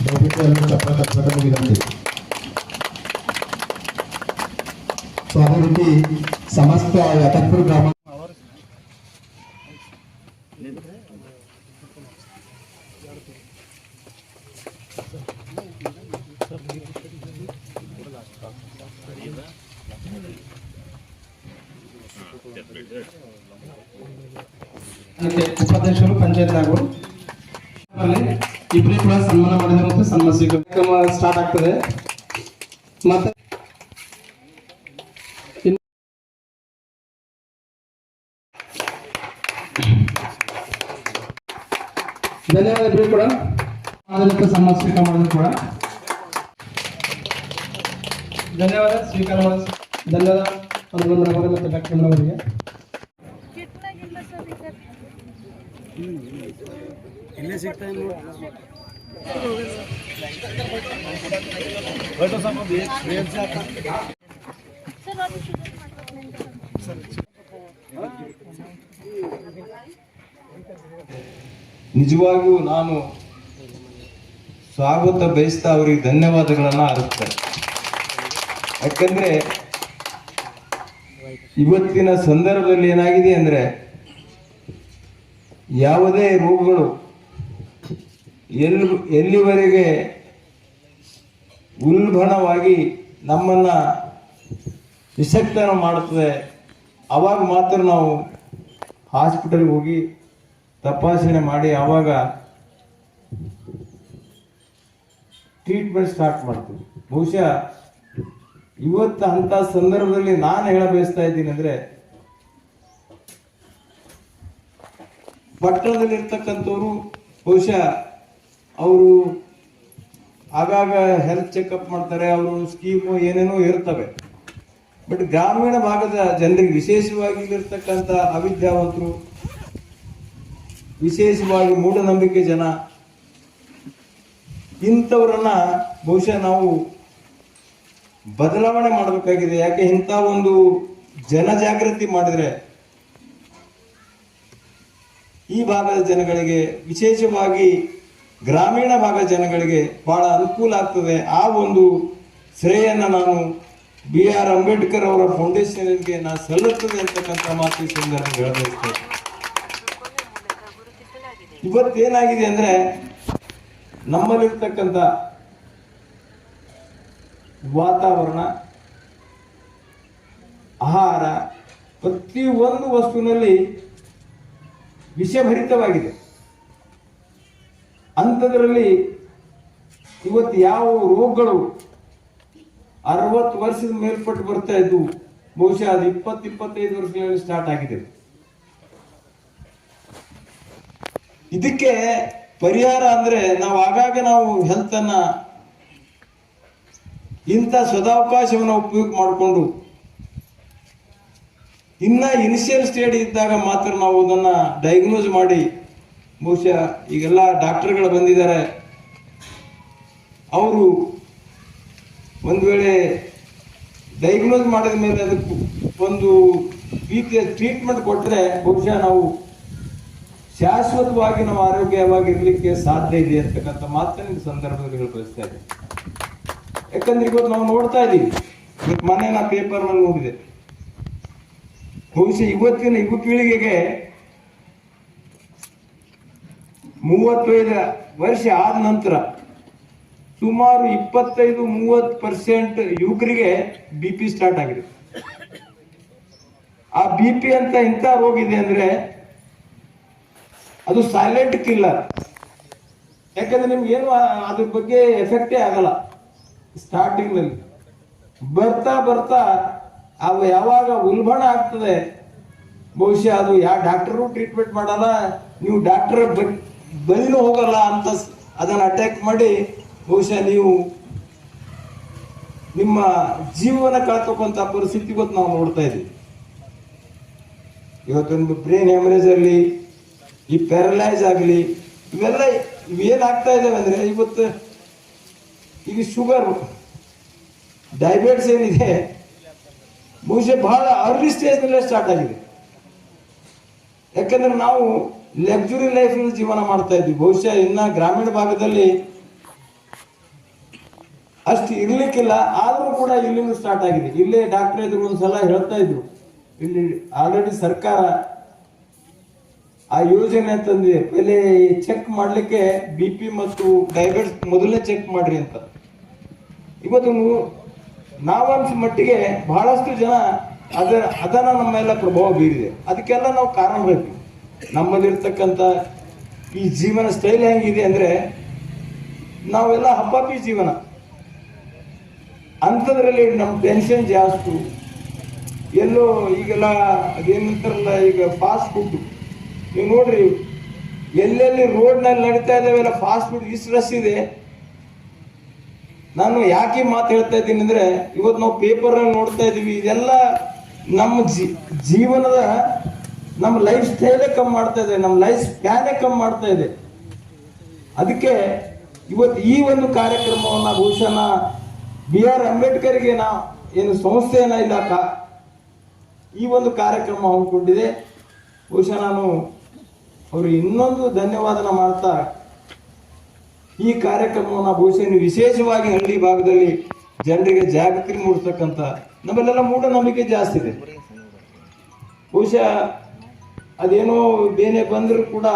ದಯವಿಟ್ಟು ಎಲ್ಲರೂ ಚಪ್ಪಾಳೆ ತಟ್ಟಬೇಕು ವಿನಂತಿ. ಸೊ ಅದೇ ರೀತಿ ಸಮಸ್ತ ಯಾತನ್ಪುರ ಗ್ರಾಮ ಉಪಾಧ್ಯಕ್ಷರು ಪಂಚಾಯತ್ ನಾಗರು ಇಬ್ಬರೇ ಕೂಡ ಸನ್ಮಾನ ಮಾಡಿದಂತೆ ಸನ್ಮಾನ ಕಾರ್ಯಕ್ರಮ ಸ್ಟಾರ್ಟ್ ಆಗ್ತದೆ. ಮತ್ತೆ ಧನ್ಯವಾದ ಇಬ್ಬರು ಕೂಡ ಆಡಳಿತ ಸನ್ಮಾನ ಸ್ವೀಕಾರ ಮಾಡಿದ್ರು ಕೂಡ ಧನ್ಯವಾದ ಸ್ವೀಕಾರ ಮಾಡಿದ ಧನ್ಯವಾದ ಮೇಡಮ್ ಮತ್ತೆ ಡಾಕ್ಟರ್ ಮೇಡಮ್ ಅವರಿಗೆ. ಇಲ್ಲೇ ಸಿಗ್ತಾ ನಿಜವಾಗಿಯೂ ನಾನು ಸ್ವಾಗತ ಬಯಸ್ತಾ ಅವರಿಗೆ ಧನ್ಯವಾದಗಳನ್ನು ಅರ್ಪಿಸ್ತೇನೆ. ಯಾಕಂದ್ರೆ ಇವತ್ತಿನ ಸಂದರ್ಭದಲ್ಲಿ ಏನಾಗಿದೆ ಅಂದ್ರೆ ಯಾವುದೇ ರೋಗಗಳು ಎಲ್ಲಿವರೆಗೆ ಉಲ್ಬಣವಾಗಿ ನಮ್ಮನ್ನ ನಿಶಕ್ತನ ಮಾಡುತ್ತದೆ ಆವಾಗ ಮಾತ್ರ ನಾವು ಹಾಸ್ಪಿಟಲ್ಗೆ ಹೋಗಿ ತಪಾಸಣೆ ಮಾಡಿ ಆವಾಗ ಟ್ರೀಟ್ಮೆಂಟ್ ಸ್ಟಾರ್ಟ್ ಮಾಡ್ತೀವಿ. ಬಹುಶಃ ಇವತ್ತು ಅಂತ ಸಂದರ್ಭದಲ್ಲಿ ನಾನು ಹೇಳ ಬಯಸ್ತಾ ಇದ್ದೀನಿ ಅಂದ್ರೆ ಪಟ್ಟಣದಲ್ಲಿ ಇರ್ತಕ್ಕಂಥವ್ರು ಬಹುಶಃ ಅವರು ಆಗಾಗ ಹೆಲ್ತ್ ಚೆಕಪ್ ಮಾಡ್ತಾರೆ, ಅವರು ಸ್ಕೀಮು ಏನೇನೋ ಇರ್ತವೆ. ಬಟ್ ಗ್ರಾಮೀಣ ಭಾಗದ ಜನರಿಗೆ ವಿಶೇಷವಾಗಿ ಇಲ್ಲಿರ್ತಕ್ಕಂಥ ಅವಿದ್ಯಾವಂತರು, ವಿಶೇಷವಾಗಿ ಮೂಢನಂಬಿಕೆ ಜನ, ಇಂಥವರನ್ನ ಬಹುಶಃ ನಾವು ಬದಲಾವಣೆ ಮಾಡಬೇಕಾಗಿದೆ. ಯಾಕೆ ಇಂಥ ಒಂದು ಜನಜಾಗೃತಿ ಮಾಡಿದ್ರೆ ಈ ಭಾಗದ ಜನಗಳಿಗೆ, ವಿಶೇಷವಾಗಿ ಗ್ರಾಮೀಣ ಭಾಗದ ಜನಗಳಿಗೆ ಬಹಳ ಅನುಕೂಲ ಆಗ್ತದೆ. ಆ ಒಂದು ಶ್ರೇಯನ್ನ ನಾನು BR ಅಂಬೇಡ್ಕರ್ ಅವರ ಫೌಂಡೇಶನ್ಗೆ ನಾನು ಸಲ್ಲುತ್ತದೆ ಅಂತಕ್ಕಂಥ ಮಾತು ಸಂದರ್ಭ ಹೇಳಬೇಕು. ಇವತ್ತೇನಾಗಿದೆ ಅಂದ್ರೆ ನಮ್ಮಲ್ಲಿರ್ತಕ್ಕಂಥ ವಾತಾವರಣ, ಆಹಾರ, ಪ್ರತಿಯೊಂದು ವಸ್ತುವಿನಲ್ಲಿ ವಿಷಭರಿತವಾಗಿದೆ. ಅಂಥದ್ರಲ್ಲಿ ಇವತ್ತು ಯಾವ ರೋಗಗಳು 60 ವರ್ಷದ ಮೇಲ್ಪಟ್ಟು ಬರ್ತಾ ಇದ್ವು, ಬಹುಶಃ ಅದು 20-25 ವರ್ಷಗಳಲ್ಲಿ ಸ್ಟಾರ್ಟ್ ಆಗಿದೆ. ಇದಕ್ಕೆ ಪರಿಹಾರ ಅಂದ್ರೆ ನಾವು ಆಗಾಗ ನಾವು ಹೆಲ್ತ್ ಅನ್ನ ಇಂಥ ಸದಾವಕಾಶವನ್ನು ಉಪಯೋಗ ಮಾಡಿಕೊಂಡು ಇನ್ನ ಇನಿಷಿಯಲ್ ಸ್ಟೇಜ್ ಇದ್ದಾಗ ಮಾತ್ರ ನಾವು ಅದನ್ನ ಡಯಾಗ್ನೋಸ್ ಮಾಡಿ, ಬಹುಶಃ ಈಗೆಲ್ಲ ಡಾಕ್ಟರ್ಗಳು ಬಂದಿದ್ದಾರೆ, ಅವರು ಒಂದು ವೇಳೆ ಡಯಾಗ್ನೋಸ್ ಮಾಡಿದ ಮೇಲೆ ಅದಕ್ಕೆ ಒಂದು ರೀತಿಯ ಟ್ರೀಟ್ಮೆಂಟ್ ಕೊಟ್ಟರೆ ಬಹುಶಃ ನಾವು ಶಾಶ್ವತವಾಗಿ ನಾವು ಆರೋಗ್ಯವಾಗಿರ್ಲಿಕ್ಕೆ ಸಾಧ್ಯ ಇದೆ ಅಂತಕ್ಕಂಥ ಮಾತನ್ನ ಸಂದರ್ಭದಲ್ಲಿ ಬಯಸ್ತಾ ಇದ್ದೀನಿ. ಯಾಕಂದ್ರೆ ಇವತ್ತು ನಾವು ನೋಡ್ತಾ ಇದ್ದೀವಿ, ಇವತ್ತು ಮೊನ್ನೆ ನಾ ಪೇಪರ್ನಲ್ಲಿ ನೋಡಿದೆ, ಬಹುಶಃ ಇವತ್ತಿನ ಯುವ ಪೀಳಿಗೆಗೆ 35 ವರ್ಷ ಆದ ನಂತರ ಸುಮಾರು 25-30% ಯುವಕರಿಗೆ BP ಸ್ಟಾರ್ಟ್ ಆಗಿದೆ. ಆ BP ಅಂತ ಇಂಥ ರೋಗ ಇದೆ ಅಂದ್ರೆ ಅದು ಸೈಲೆಂಟ್ ಕಿಲ್ಲರ್. ಯಾಕಂದ್ರೆ ನಿಮ್ಗೆ ಏನು ಅದ್ರ ಬಗ್ಗೆ ಎಫೆಕ್ಟೇ ಆಗಲ್ಲ. ಸ್ಟಾರ್ಟಿಂಗ್ ನಲ್ಲಿ ಬರ್ತಾ ಬರ್ತಾ ಅವು ಯಾವಾಗ ಉಲ್ಬಣ ಆಗ್ತದೆ, ಬಹುಶಃ ಅದು ಯಾವ ಡಾಕ್ಟರು ಟ್ರೀಟ್ಮೆಂಟ್ ಮಾಡಲ್ಲ, ನೀವು ಡಾಕ್ಟರ್ ಬಲಿನೂ ಹೋಗಲ್ಲ ಅಂತ ಅದನ್ನು ಅಟ್ಯಾಕ್ ಮಾಡಿ ಬಹುಶಃ ನೀವು ನಿಮ್ಮ ಜೀವನ ಕಳ್ತಕ್ಕಂಥ ಪರಿಸ್ಥಿತಿ ಇವತ್ತು ನಾವು ನೋಡ್ತಾ ಇದ್ದೀವಿ. ಇವತ್ತೊಂದು ಬ್ರೇನ್ ಹೆಮರೇಜ್ ಆಗಲಿ, ಈ ಪ್ಯಾರಲೈಸ್ ಆಗಲಿ, ಇವೆಲ್ಲ ಇವೇನಾಗ್ತಾ ಇದಾವೆ ಅಂದ್ರೆ ಇವತ್ತು ಈಗ ಶುಗರ್, ಡಯಾಬಿಟಿಸ್ ಏನಿದೆ ಬಹುಶಃ ಬಹಳ ಅರ್ಲಿ ಸ್ಟೇಜ್ನಲ್ಲೇ ಸ್ಟಾರ್ಟ್ ಆಗಿದೆ. ಯಾಕಂದ್ರೆ ನಾವು ಲಕ್ಸುರಿ ಲೈಫ್ ಜೀವನ ಮಾಡ್ತಾ ಇದ್ವಿ. ಬಹುಶಃ ಇನ್ನ ಗ್ರಾಮೀಣ ಭಾಗದಲ್ಲಿ ಅಷ್ಟು ಇರ್ಲಿಕ್ಕಿಲ್ಲ. ಆದರೂ ಕೂಡ ಇಲ್ಲಿಂದ ಸ್ಟಾರ್ಟ್ ಆಗಿದೆ. ಇಲ್ಲೇ ಡಾಕ್ಟರ್ ಎದುರು ಒಂದ್ಸಲ ಹೇಳ್ತಾ ಇದ್ರು, ಇಲ್ಲಿ ಆಲ್ರೆಡಿ ಸರ್ಕಾರ ಆ ಯೋಜನೆ ತಂದಿದೆ. ಪೆಲೆ ಚೆಕ್ ಮಾಡ್ಲಿಕ್ಕೆ BP ಮತ್ತು ಡಯಾಬಿಟಿಸ್ ಮೊದಲನೇ ಚೆಕ್ ಮಾಡ್ರಿ ಅಂತ. ಇವತ್ತು ನಾವನ್ಸ ಮಟ್ಟಿಗೆ ಬಹಳಷ್ಟು ಜನ ಅದನ್ನ ನಮ್ಮೆಲ್ಲ ಪ್ರಭಾವ ಬೀರಿದೆ. ಅದಕ್ಕೆಲ್ಲ ನಾವು ಕಾರಣ ಬೇಕು. ನಮ್ಮಲ್ಲಿರ್ತಕ್ಕಂಥ ಈ ಜೀವನ ಸ್ಟೈಲ್ ಹೆಂಗಿದೆ ಅಂದ್ರೆ, ನಾವೆಲ್ಲ ಹಬ್ಬಾಪಿ ಜೀವನ. ಅಂಥದ್ರಲ್ಲಿ ನಮ್ಮ ಟೆನ್ಷನ್ ಜಾಸ್ತಿ. ಎಲ್ಲೋ ಈಗೆಲ್ಲ ಅದೇನಂತಾರಲ್ಲ, ಈಗ ಫಾಸ್ಟ್ ಫುಡ್ ನೀವು ನೋಡ್ರಿ, ಎಲ್ಲೆಲ್ಲಿ ರೋಡ್ನಲ್ಲಿ ನಡೀತಾ ಇದ್ದಾವೆಲ್ಲ ಫಾಸ್ಟ್ ಫುಡ್ ಇಷ್ಟು ರಶ್ ಇದೆ. ನಾನು ಯಾಕೆ ಮಾತು ಹೇಳ್ತಾ ಇದ್ದೀನಿ ಅಂದ್ರೆ, ಇವತ್ತು ನಾವು ಪೇಪರ್ನಲ್ಲಿ ನೋಡ್ತಾ ಇದ್ದೀವಿ, ಇದೆಲ್ಲ ನಮ್ಮ ಜೀವನದ ನಮ್ಮ ಲೈಫ್ ಸ್ಟೈಲೇ ಕಮ್ಮಿ ಮಾಡ್ತಾ ಇದೆ, ನಮ್ಮ ಲೈಫ್ ಸ್ಪ್ಯಾನೇ ಕಮ್ಮಿ ಮಾಡ್ತಾ ಇದೆ. ಅದಕ್ಕೆ ಇವತ್ತು ಈ ಒಂದು ಕಾರ್ಯಕ್ರಮವನ್ನು ಬಹುಶಃ BR ಅಂಬೇಡ್ಕರ್ಗೆ ಏನು ಸಂಸ್ಥೆಯನ್ನ ಇಲಾಖ ಈ ಒಂದು ಕಾರ್ಯಕ್ರಮ ಹಮ್ಮಿಕೊಂಡಿದೆ. ಬಹುಶಃ ನಾನು ಅವರು ಇನ್ನೊಂದು ಧನ್ಯವಾದನ ಮಾಡ್ತಾ, ಈ ಕಾರ್ಯಕ್ರಮವನ್ನು ಬಹುಶಃ ವಿಶೇಷವಾಗಿ ಹಳ್ಳಿ ಭಾಗದಲ್ಲಿ ಜನರಿಗೆ ಜಾಗೃತಿ ಮೂಡಿಸ್ತಕ್ಕಂಥ, ನಮ್ಮಲ್ಲೆಲ್ಲ ಮೂಢನಂಬಿಕೆ ಜಾಸ್ತಿ ಇದೆ. ಬಹುಶಃ ಅದೇನೋ ಬೇನೆ ಬಂದರೂ ಕೂಡ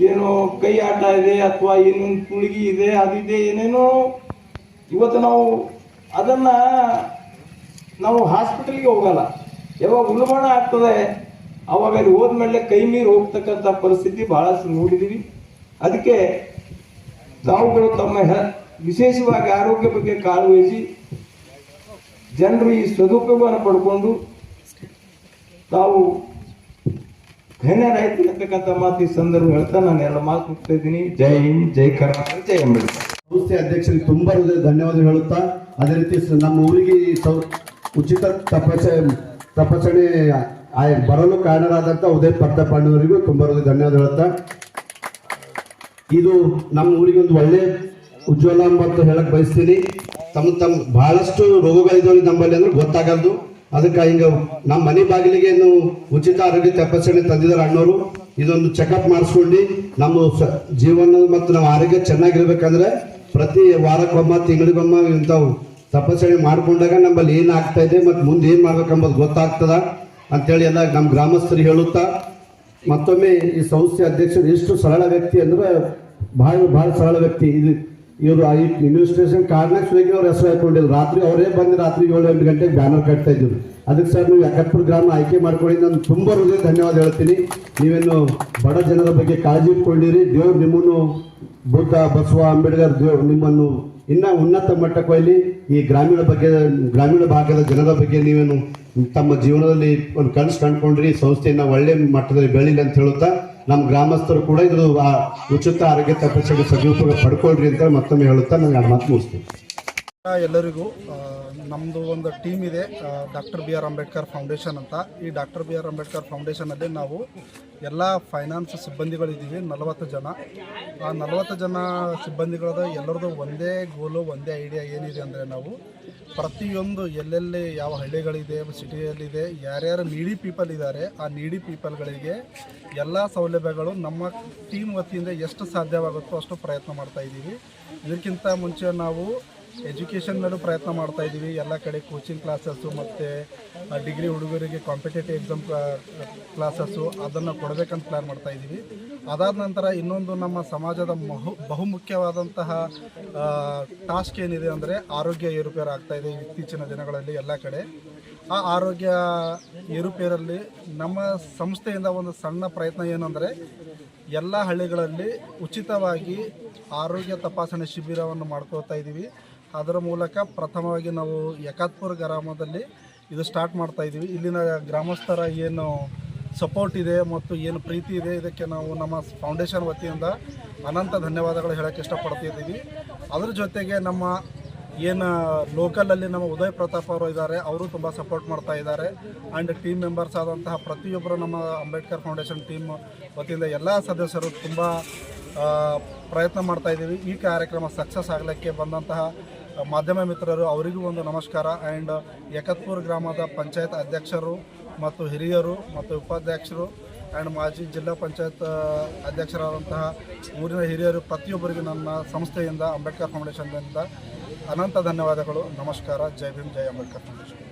ಏನೋ ಕೈ ಆಟ ಇದೆ ಅಥವಾ ಏನೊಂದು ಕುಳಿಗಿ ಇದೆ, ಅದಿದೆ, ಏನೇನೋ. ಇವತ್ತು ನಾವು ಹಾಸ್ಪಿಟಲ್ಗೆ ಹೋಗಲ್ಲ. ಯಾವಾಗ ಉಲ್ಬಣ ಆಗ್ತದೆ ಅವಾಗ ಅಲ್ಲಿ ಹೋದ್ಮೇಲೆ ಕೈ ಮೀರಿ ಹೋಗ್ತಕ್ಕಂಥ ಪರಿಸ್ಥಿತಿ ಬಹಳಷ್ಟು ನೋಡಿದೀವಿ. ಅದಕ್ಕೆ ತಾವುಗಳು ತಮ್ಮ ವಿಶೇಷವಾಗಿ ಆರೋಗ್ಯ ಬಗ್ಗೆ ಕಾಳಜಿ ವಹಿಸಿ ಜನರು ಈ ಸದುಪಯೋಗವನ್ನು ಪಡ್ಕೊಂಡು ತಾವು ಧನ್ಯರಾಯ್ತು ಅಂತಕ್ಕಂಥ ಮಾತು ಈ ಸಂದರ್ಭ ಹೇಳ್ತಾ ನಾನು ಎಲ್ಲ ಮಾತು ಮುಗ್ತಾ ಇದ್ದೀನಿ. ಜೈ ಹಿಂದ್, ಜೈ ಕರ್ನಾಟಕ, ಜೈ ಅಂಬೇಡ್ಕರ್. ಸಂಸ್ಥೆ ಅಧ್ಯಕ್ಷರಿಗೆ ತುಂಬಾ ಧನ್ಯವಾದ ಹೇಳುತ್ತಾ, ಅದೇ ರೀತಿ ನಮ್ಮ ಊರಿಗೆ ಉಚಿತ ತಪಾಸಣೆ ಬರಲು ಕಾರಣರಾದಂಥ ಉದಯ್ ಪರ್ತಪಾಂಡವರಿಗೂ ತುಂಬಾ ಧನ್ಯವಾದ ಹೇಳುತ್ತಾ, ಇದು ನಮ್ಮ ಊರಿಗೆ ಒಂದು ಒಳ್ಳೆ ಉಜ್ವಲ ಅಂತ ಹೇಳಕ್ ಬಯಸ್ತೀನಿ. ತಮ್ಮ ಬಹಳಷ್ಟು ರೋಗಗಳಿದ್ದಾವೆ ನಮ್ಮಲ್ಲಿ ಅಂದ್ರೆ ಗೊತ್ತಾಗಲ್ದು. ಅದಕ್ಕೆ ಹಿಂಗ ನಮ್ಮ ಮನೆ ಬಾಗಿಲಿಗೆ ಉಚಿತ ಆರೋಗ್ಯ ತಪಾಸಣೆ ತಂದಿದ್ದಾರೆ ಅಣ್ಣವರು. ಇದೊಂದು ಚೆಕಪ್ ಮಾಡಿಸ್ಕೊಂಡು ನಮ್ಮ ಜೀವನ ಮತ್ತು ನಮ್ಮ ಆರೋಗ್ಯ ಚೆನ್ನಾಗಿರ್ಬೇಕಂದ್ರೆ ಪ್ರತಿ ವಾರಕ್ಕೊಮ್ಮ ತಿಂಗಳಿಗೊಮ್ಮ ಇಂಥವು ತಪಾಸಣೆ ಮಾಡ್ಕೊಂಡಾಗ ನಮ್ಮಲ್ಲಿ ಏನಾಗ್ತಾ ಇದೆ ಮತ್ತು ಮುಂದೆ ಏನು ಮಾಡ್ಬೇಕಂಬುದು ಗೊತ್ತಾಗ್ತದ ಅಂತೇಳಿ ಎಲ್ಲ ನಮ್ಮ ಗ್ರಾಮಸ್ಥರಿಗೆ ಹೇಳುತ್ತಾ, ಮತ್ತೊಮ್ಮೆ ಈ ಸಂಸ್ಥೆ ಅಧ್ಯಕ್ಷರು ಎಷ್ಟು ಸರಳ ವ್ಯಕ್ತಿ ಅಂದ್ರೆ ಬಹಳ ಸರಳ ವ್ಯಕ್ತಿ. ಇವರು ಇನ್ವೆಸ್ಟಿಗೇಷನ್ ಕಾರ್ಡ್ನಾಗ ಸ್ವಿಗಿ ಅವ್ರ ಹೆಸರು ಹಾಕೊಂಡಿದ್ರು. ರಾತ್ರಿ ಅವರೇ ಬಂದು ರಾತ್ರಿ 7-8 ಗಂಟೆಗೆ ಬ್ಯಾನರ್ ಕಟ್ತಾ ಇದ್ರು. ಅದಕ್ಕೆ ಸರ್ ನೀವು ಯಕತ್ಪುರ ಗ್ರಾಮ ಆಯ್ಕೆ ಮಾಡ್ಕೊಂಡು ನಾನು ತುಂಬ ಹೃದಯ ಧನ್ಯವಾದ ಹೇಳ್ತೀನಿ. ನೀವೇನು ಬಡ ಜನರ ಬಗ್ಗೆ ಕಾಳಜಿ ಇಟ್ಕೊಂಡಿರಿ. ದೇವ್ರು ನಿಮ್ಮನ್ನು, ಬುದ್ಧ, ಬಸವ, ಅಂಬೇಡ್ಕರ್ ದೇವ್ರು ನಿಮ್ಮನ್ನು ಇನ್ನ ಉನ್ನತ ಮಟ್ಟಕ್ಕೆ ಒಯ್ಲಿ. ಈ ಗ್ರಾಮೀಣ ಭಾಗದ ಜನರ ಬಗ್ಗೆ ನೀವೇನು ತಮ್ಮ ಜೀವನದಲ್ಲಿ ಒಂದು ಕನಸು ಕಂಡುಕೊಂಡ್ರಿ, ಸಂಸ್ಥೆಯನ್ನ ಒಳ್ಳೆ ಮಟ್ಟದಲ್ಲಿ ಬೆಳೀಲಿ ಅಂತ ಹೇಳುತ್ತಾ, ನಮ್ಮ ಗ್ರಾಮಸ್ಥರು ಕೂಡ ಇದು ಉಚಿತ ಆರೋಗ್ಯ ತಪಾಸಣೆ ಸದುಪಯೋಗ ಪಡ್ಕೊಳ್ರಿ ಅಂತ ಮತ್ತೊಮ್ಮೆ ಹೇಳುತ್ತಾ ನಾನು ಎರಡು ಮಾತು ಮುಗಿಸ್ತೀನಿ. ಎಲ್ಲರಿಗೂ ನಮ್ಮದು ಒಂದು ಟೀಮ್ ಇದೆ, ಡಾಕ್ಟರ್ BR ಅಂಬೇಡ್ಕರ್ ಫೌಂಡೇಶನ್ ಅಂತ. ಈ ಡಾಕ್ಟರ್ BR ಅಂಬೇಡ್ಕರ್ ಫೌಂಡೇಶನಲ್ಲಿ ನಾವು ಎಲ್ಲ ಫೈನಾನ್ಸ್ ಸಿಬ್ಬಂದಿಗಳಿದ್ದೀವಿ, 40 ಜನ. ಆ 40 ಜನ ಸಿಬ್ಬಂದಿಗಳದ ಎಲ್ಲರದ್ದು ಒಂದೇ ಗೋಲು, ಒಂದೇ ಐಡಿಯಾ ಏನಿದೆ ಅಂದರೆ, ನಾವು ಪ್ರತಿಯೊಂದು ಎಲ್ಲೆಲ್ಲಿ ಯಾವ ಹಳ್ಳಿಗಳಿದೆ, ಸಿಟಿಯಲ್ಲಿದೆ, ಯಾರ್ಯಾರು ನೀಡಿ ಪೀಪಲ್ ಇದ್ದಾರೆ, ಆ ನೀಡಿ ಪೀಪಲ್ಗಳಿಗೆ ಎಲ್ಲ ಸೌಲಭ್ಯಗಳು ನಮ್ಮ ಟೀಮ್ ವತಿಯಿಂದ ಎಷ್ಟು ಸಾಧ್ಯವಾಗುತ್ತೋ ಅಷ್ಟು ಪ್ರಯತ್ನ ಮಾಡ್ತಾಯಿದ್ದೀವಿ. ಇದಕ್ಕಿಂತ ಮುಂಚೆ ನಾವು ಎಜುಕೇಷನ್ ಮೇಲೂ ಪ್ರಯತ್ನ ಮಾಡ್ತಾ ಇದ್ದೀವಿ. ಎಲ್ಲ ಕಡೆ ಕೋಚಿಂಗ್ ಕ್ಲಾಸಸ್ಸು ಮತ್ತು ಡಿಗ್ರಿ ಹುಡುಗರಿಗೆ ಕಾಂಪಿಟೇಟಿವ್ ಎಕ್ಸಾಮ್ ಕ್ಲಾಸಸ್ಸು ಅದನ್ನು ಕೊಡಬೇಕಂತ ಪ್ಲ್ಯಾನ್ ಮಾಡ್ತಾ ಇದ್ದೀವಿ. ಅದಾದ ನಂತರ ಇನ್ನೊಂದು ನಮ್ಮ ಸಮಾಜದ ಬಹುಮುಖ್ಯವಾದಂತಹ ಟಾಸ್ಕ್ ಏನಿದೆ ಅಂದರೆ, ಆರೋಗ್ಯ ಏರುಪೇರು ಆಗ್ತಾಯಿದೆ ಇತ್ತೀಚಿನ ದಿನಗಳಲ್ಲಿ ಎಲ್ಲ ಕಡೆ. ಆ ಆರೋಗ್ಯ ಏರುಪೇರಲ್ಲಿ ನಮ್ಮ ಸಂಸ್ಥೆಯಿಂದ ಒಂದು ಸಣ್ಣ ಪ್ರಯತ್ನ ಏನಂದರೆ, ಎಲ್ಲ ಹಳ್ಳಿಗಳಲ್ಲಿ ಉಚಿತವಾಗಿ ಆರೋಗ್ಯ ತಪಾಸಣೆ ಶಿಬಿರವನ್ನು ಮಾಡ್ಕೊಳ್ತಾ ಇದ್ದೀವಿ. ಅದರ ಮೂಲಕ ಪ್ರಥಮವಾಗಿ ನಾವು ಯಕಾತ್ಪುರ ಗ್ರಾಮದಲ್ಲಿ ಇದು ಸ್ಟಾರ್ಟ್ ಮಾಡ್ತಾ ಇದ್ದೀವಿ. ಇಲ್ಲಿನ ಗ್ರಾಮಸ್ಥರ ಏನು ಸಪೋರ್ಟ್ ಇದೆ ಮತ್ತು ಏನು ಪ್ರೀತಿ ಇದೆ, ಇದಕ್ಕೆ ನಾವು ನಮ್ಮ ಫೌಂಡೇಶನ್ ವತಿಯಿಂದ ಅನಂತ ಧನ್ಯವಾದಗಳು ಹೇಳೋಕ್ಕೆ ಇಷ್ಟಪಡ್ತಿದ್ದೀವಿ. ಅದ್ರ ಜೊತೆಗೆ ನಮ್ಮ ಏನು ಲೋಕಲಲ್ಲಿ ನಮ್ಮ ಉದಯ್ ಪ್ರತಾಪ್ ಅವರು ಇದ್ದಾರೆ, ಅವರು ತುಂಬ ಸಪೋರ್ಟ್ ಮಾಡ್ತಾ ಇದ್ದಾರೆ. ಆ್ಯಂಡ್ ಟೀಮ್ ಮೆಂಬರ್ಸ್ ಆದಂತಹ ಪ್ರತಿಯೊಬ್ಬರು ನಮ್ಮ ಅಂಬೇಡ್ಕರ್ ಫೌಂಡೇಶನ್ ಟೀಮ್ ವತಿಯಿಂದ ಎಲ್ಲ ಸದಸ್ಯರು ತುಂಬ ಪ್ರಯತ್ನ ಮಾಡ್ತಾ ಇದ್ದೀವಿ. ಈ ಕಾರ್ಯಕ್ರಮ ಸಕ್ಸಸ್ ಆಗಲಿಕ್ಕೆ ಬಂದಂತಹ ಮಾಧ್ಯಮ ಮಿತ್ರರು ಅವರಿಗೂ ಒಂದು ನಮಸ್ಕಾರ. ಆ್ಯಂಡ್ ಯಕತ್ಪುರ ಗ್ರಾಮದ ಪಂಚಾಯತ್ ಅಧ್ಯಕ್ಷರು ಮತ್ತು ಹಿರಿಯರು ಮತ್ತು ಉಪಾಧ್ಯಕ್ಷರು ಆ್ಯಂಡ್ ಮಾಜಿ ಜಿಲ್ಲಾ ಪಂಚಾಯತ್ ಅಧ್ಯಕ್ಷರಾದಂತಹ ಊರಿನ ಹಿರಿಯರು ಪ್ರತಿಯೊಬ್ಬರಿಗೂ ನನ್ನ ಸಂಸ್ಥೆಯಿಂದ, ಅಂಬೇಡ್ಕರ್ ಫೌಂಡೇಶನ್ನಿಂದ ಅನಂತ ಧನ್ಯವಾದಗಳು. ನಮಸ್ಕಾರ. ಜೈ ಭೀಮ್, ಜೈ ಅಂಬೇಡ್ಕರ್ ಫೌಂಡೇಶನ್.